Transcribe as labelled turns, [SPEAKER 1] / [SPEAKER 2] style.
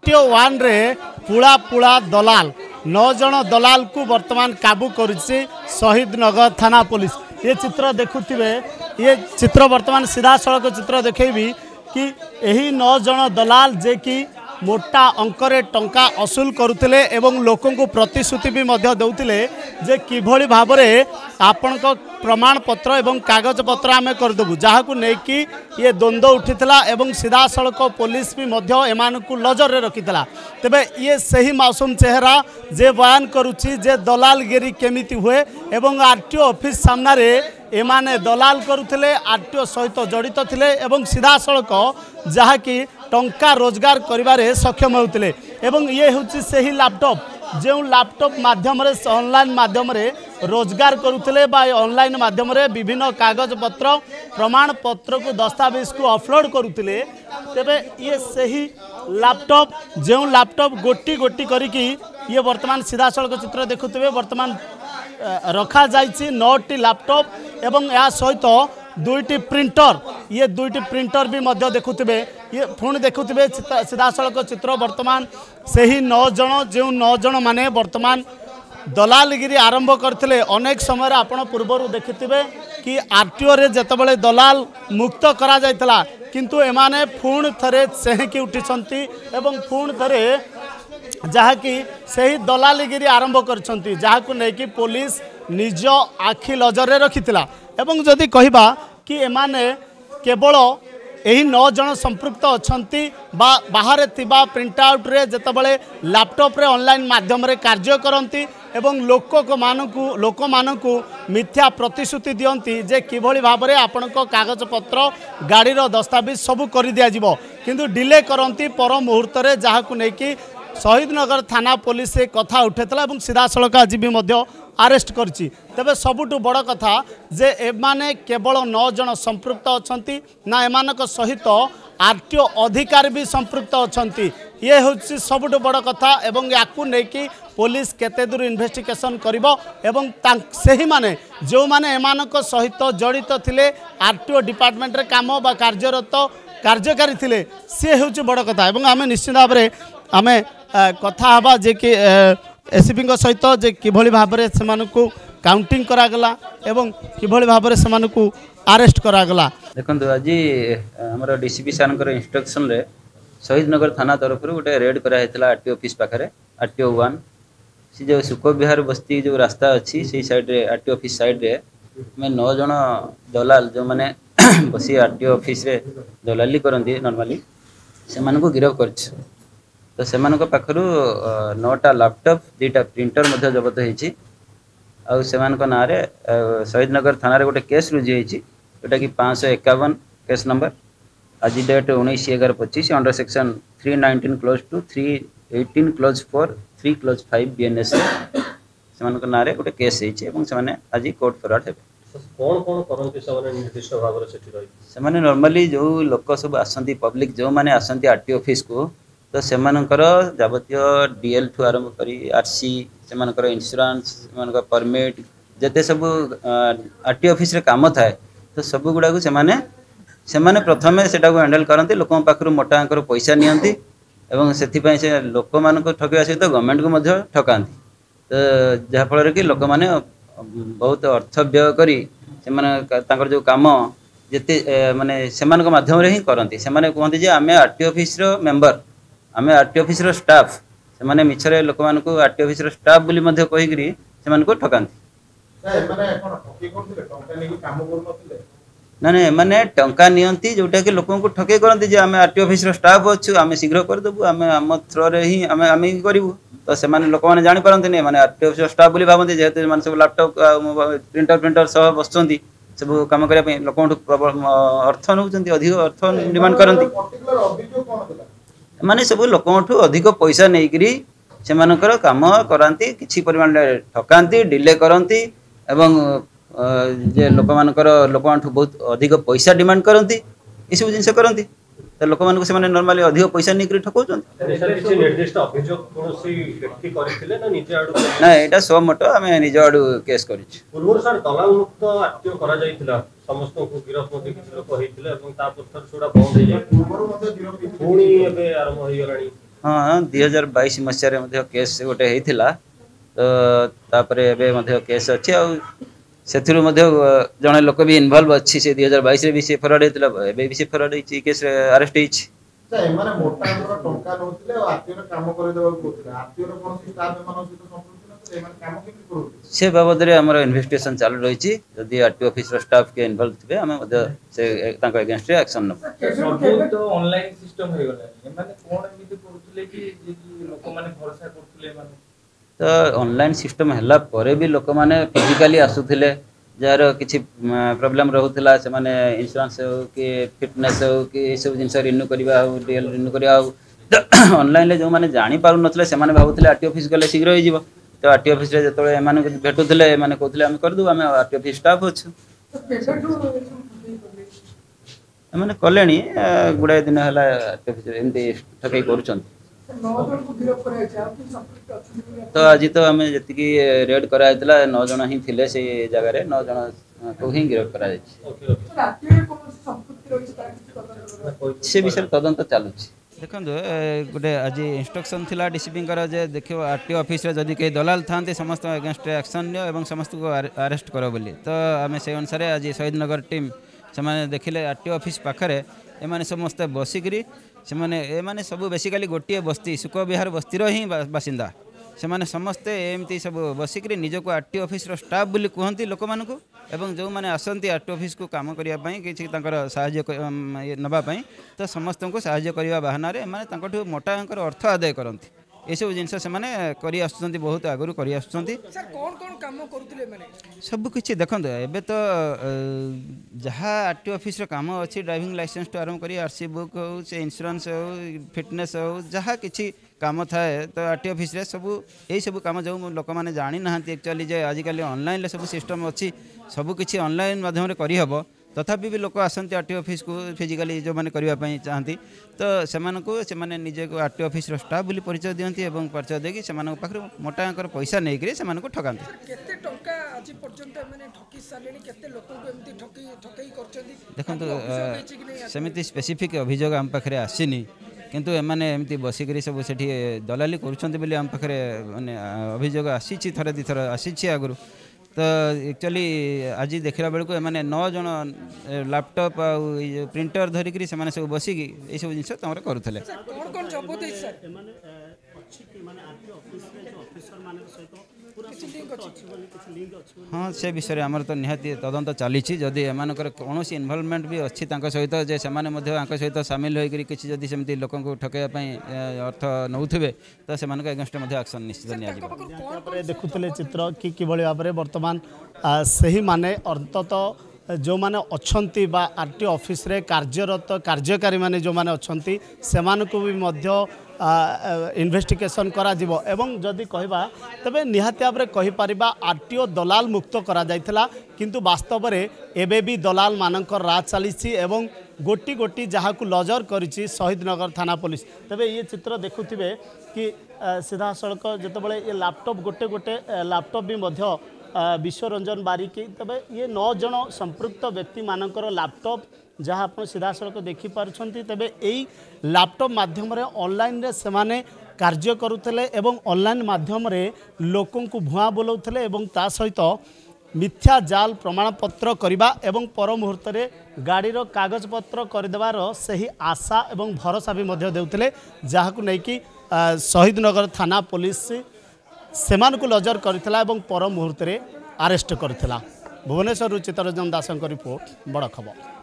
[SPEAKER 1] RTO 1 रे पुला पुला दलाल 9 जन दलाल को वर्तमान काबू करुच्ची शहीद नगर थाना पुलिस। ये चित्र देखुथिबे ये चित्र वर्तमान सीधा सड़क चित्र देखेबी कि यही 9 जन दलाल जे कि मोटा अंकरे टंका असूल करुले एवं लोकों को प्रतिश्रुति भी मध्य दौतिले जे किभली भाव में आपण प्रमाण पत्र एवं कागज पत्र आम करदेबू जहाँ को लेकिन ये द्वंद्व उठीला एवं सीधा सड़क पुलिस भी मध्य एमान को नजर में रखीला। तेबे ये सही मासूम चेहरा जे बयान करुच्ची जे दलालगिरी केमिति हुए एवं आरटीओ ऑफिस सामने एमाने दलाल करुले आरटीओ सहित जड़ित थिले एवं सीधा सड़क जहाँ कि टंका रोजगार करिबारे सक्षम होते एवं ये हूँ से लैपटॉप जो लैपटॉप माध्यम ऑनलाइन माध्यम रोजगार करुले ऑनलाइन माध्यम विभिन्न कागज पत्र प्रमाण पत्र को दस्तावेज को अपलोड करुले। तेबे ये सही लैपटॉप जो लैपटॉप गोटी गोटी करिकी ये वर्तमान सीधा सड़क चित्र देखुवे वर्तमान रखा जाइए 9टी लैपटॉप एवं या सहित 2टी प्रिंटर ये 2टी प्रिंटर भी मध्य देखुवे ये पुणी देखुवे सीधा सड़क चित्र वर्तमान से ही 9 जन जो 9 जन माने वर्तमान दलालगिरी आरंभ करते अनेक समय आपण पूर्वर देखिथिबे कि आरटीओ रे जेतबेले दलाल मुक्त करा जायतला किंतु एमाने पुणी थरे चेहकी उठिसंती एवं पुणी थरे जहाँ कि सही दलालगिरी आरंभ करछंती जहाँ को लेकि पुलिस निज आखि नजर रखिथिला एवं जदि कहिबा कि एमाने केवल यही 9 जन संपृक्त अछंती बाहर थिबा प्रिंट आउट रे जेतबेले लैपटॉप रे ऑनलाइन माध्यम रे कार्य करंती एवं लोक मानकु मिथ्या प्रतिश्रुति दियंती जे किभली भाव में आपणक कागज पत्र गाड़ीर दस्तावेज सबू कर दिया जिवो किंतु डिले करंती पर मुहूर्त रे जहाँ को लेकि शहीद नगर थाना पुलिस से कथा उठेला और सीधा सड़क आज भी अरेस्ट करछि। तेबे सबुठु बड़ कथा जे एमाने केवल 9 जन संपृक्त अछंती ना एमानक सहित आरटीओ अधिकारी भी संपृक्त अछंती ये होछि सबुठु बड़ कथा एवं याकू नेकी पुलिस केते दूर इन्वेस्टिगेशन करिवो एवं सही माने जो माने एमानक सहित जड़ित थिले आरटीओ डिपार्टमेंट रे काम बा कार्यरत कार्यकारी थिले से होछि बड़ कथा एवं आमे निश्चित भाव में आमे कथा हवा जे कि एसीपी सहित जे किभली भाव में से काउंटिंग करागला एवं किभली भाव में से अरेस्ट करागला।
[SPEAKER 2] देखो आज आमर डीसीपी सर इंस्ट्रक्शन रे शहीद नगर थाना तरफ गोटे रेड कराइला आरटीओ ऑफिस पाखे आरटीओ 1 सी जो सुख विहार बस्ती जो रास्ता अच्छी से साइड रे आरटीओ ऑफिस साइड रे मैं 9 जन दलाल जो मैंने बसी आरटीओ ऑफिस रे दलाली करती नॉर्मली से गिरफ कर तो से पाखु 9टा लैपटॉप 2टा प्रिंटर मध्य जबत होती आउ से ना शहीद नगर थाना गोटे केस रुजी होती जोटा कि 551 केस नंबर आज date 19/11/25 under section 319 clause 2 318 clause 4 3 clause 5 BNS से ना गोटे केस होती आज कोर्ट फरवर्ड हे
[SPEAKER 3] कौन कौन करंती से निर्दिष्ट भाव
[SPEAKER 2] से नॉर्मली जो लोक सब आसती पब्लिक जो मैंने आसती आरटीओ ऑफिस को तो सेमानकर जावतीय डीएल ठू आरंभ करी आरसी सेमानकर इंश्योरेंस सेमानकर परमिट जते सब आरटीओ ऑफिस रे काम थाए तो सब गुड़ा को सेमाने प्रथमे सेटा को हैंडल करती लोक पाखु मोटा अंकर पैसा नियंती एवं से लोक मान ठकवा सहित गवर्नमेंट को मध्य ठकाती तो जहाँफल कि लोक मैंने बहुत अर्थ व्यय करी से जो काम जिते माने सेमानक माध्यम रे ही करती से कहते जे आमे आरटीओ ऑफिस रो मेंबर आमे आरटीओ ऑफिस रो स्टाफ से माने मिछरे लोक मान को आरटीओ ऑफिस रो स्टाफ बोली मध्य कहिकरी से मान को ठकांती ना ना माने टंका नियंती जोटा कि लोक को ठके करती जे आमे आरटीओ ऑफिस रो स्टाफ अच्छु आमे शीघ्र कर देबु आमे आम थ्रो रे ही आमे आमे करिवु तो से माने लोक माने जानि परंती नै माने आरटीओ ऑफिस रो स्टाफ बोली भाबंती जेते माने सब लैपटॉप प्रिंटर सब बसचंती सब काम करिया लोक अर्थ नौचंती अधिक अर्थ डिमांड करंती माने सब लोक अधिक पैसा नहीं से काम कराती किसी परिमाण ठकाती डिले करती एवं जे लोक बहुत अधिक पैसा डिमांड करती ये सब जिन करती तो लोक मान से नॉर्मली अधिक पैसा नहीं ठकाउछन ना एटा सब मट आम निज आड़ू केस कर समस्त को गिरफ मते किछि लोक होइतिले एवं ता पत्थर छोडा बंद हे जाय पुणी एबे आरंभ होई गलानी हाँ 2022 मसीह केस गोटे होता तो तापर एवं केस अच्छी जड़े लोक भी इनवल्व अच्छी से 2022 भी सी फरड होता भी सी फरड होती केस अरेस्ट होती से बाबद में आम इन्वेस्टिगेशन चालू रही जदि आरटीओ ऑफिस स्टाफ के इनवल्व थे आम से एगेंस्ट एक्शन नब
[SPEAKER 4] तो ऑनलाइन सिस्टम हो गला माने कोन एमिति करथले कि लोक माने भरोसा करथले माने
[SPEAKER 2] तो ऑनलाइन सिस्टम हला परे भी लोक माने फिजिकली आसुथिले जार किसी प्रॉब्लम रहउथिला से माने इंश्योरेंस हो कि फिटनेस हो कि ए सब जिंस रिन्यू करबा हो डीएल रिन्यू करबा हो ऑनलाइन ले जो माने जानि पारु नथले से माने भाबुथिले आरटीओ ऑफिस गले शीघ्र हो जिवो तो आरटीओ ऑफिस रे जतले ए माने भेटुथिले ए माने कहथिले हम कर दू हम आरटीओ ऑफिस स्टाफ अछि माने कलेनी गुडा दिन हला आरटीओ ऑफिस एमती ठकई करूछन तो आज तो आम जी रेड कराइला 9 जन ही थिले से जगह रे 9 जन को ही गिरफ्त करा से विषय तदंत चलुँ देखो गोटे आज इंस्ट्रक्शन थिला डीसीपी जे देखो आरटीओ ऑफिस रे जदि कई दलाल थांते समस्त अगेंस्ट एक्शन लियो एवं समस्त को अरेस्ट करो बोली तो आम से अनुसार आज शहीद नगर टीम से देखिले आरटीओ ऑफिस पाखरे एमाने समस्त बसिकी से सब बेसिकाली गोटे बस्ती सुख विहार बस्तीर ही बासिंदा से समस्ते एमती सब बसिक निजक आरटीओ ऑफिस स्टाफ बोली कहती लोक मानक एवं जो मैंने आसती आरटीओ ऑफिस को काम करने किसी साहाय्य नवापाई तो समस्त को साहाय्य करने बाहाना मोटा अर्थ आदाय करती ये सब जिनस से बहुत आगु कर सबकि देखो एबे तो जहाँ आरटीओ ऑफिस काम अच्छी ड्राइविंग लाइसेंस तो आरंभ कर आरसी बुक हो से इंश्योरेंस हो फिटनेस हो जहाँ किसी काम थाए तो आरटीओ ऑफिस रे सब यही सब काम जो लोक मैंने जानी ना एक्चुअली जे आजिकल ऑनलाइन सब सिस्टम अच्छी सबकि ऑनलाइन माध्यम करहब तथापि भी लोक आसती आरटीओ ऑफिस को फिजिकली जो मैंने करने चाहती तो से निजे को आरटीओ ऑफिस स्टाफ बोली परिचय दिखती और परिचय देकी से पाखे मोटा पैसा नहीं से ठकाती देखो सेमती स्पेसिफिक अभियोग आम पाखे आसीनी किंतु एमाने एमती बसिक सब से दलाली करुँच आम पाखे माने अभियोग आसी थरे दी थर आसी आगु तो एक्चुअली आज देखला बेलू एमाने 9 जन लैपटॉप आ प्रिंटर धरिकी से सब बसिकी ये सब जिन करुले हाँ से विषय आमर तो निहाती तदंत चली जदि एम कौन इनवल्वमेंट भी अच्छी सहित जे सहित सामिल होकर किसी जदि सेमती लोक ठकैया अर्थ नौथे तो से एगेंस्ट एक्शन निश्चित नि
[SPEAKER 1] देखुले चित्र कि भाव में बर्तमान सही माने अंततः जो माने अच्छंती बा आरटीओ ऑफिस रे कार्यरत कार्यकारी माने जो माने अच्छंती सेमान को भी मध्य इन्वेस्टिगेशन करा जिवो एवं जदि कहबा तबे निहाती भाव में कहि परिबा आरटीओ दलाल मुक्त करा जायथिला किंतु वास्तव में एबे भी दलाल मानकर राज चली एवं गोटी गोटी जहाँ को लजर करिछि शहीद नगर थाना पुलिस तबे ये चित्र देखुथिबे कि सीधा सड़क जितेबाला ये लैपटॉप गोटे गोटे लैपटॉप भी मध्य विश्वरंजन बारिक तबे ये 9 जन संपृक्त व्यक्ति मानकर लैपटॉप जहाँ आप सीधा सड़क देखिपार्टी तेरे यही लैपटॉप माध्यम ऑनलाइन रे सेमाने कार्य करुले एवं ऑनलाइन माध्यम लोकों को भुआ बोलाउले एवं ता सहित मिथ्या जाल प्रमाणपत्र करवा एवं पर मुहूर्त गाड़ी कागजपत्र करदेवार सही आशा एवं भरोसा भी देउथिले जहाँ को लेकिन शहीद नगर थाना पुलिस सेमान को लजर करथिला एवं पर मुहूर्त अरेस्ट करथिला। भुवनेश्वर चित्तरंजन दास रिपोर्ट बड़ खबर।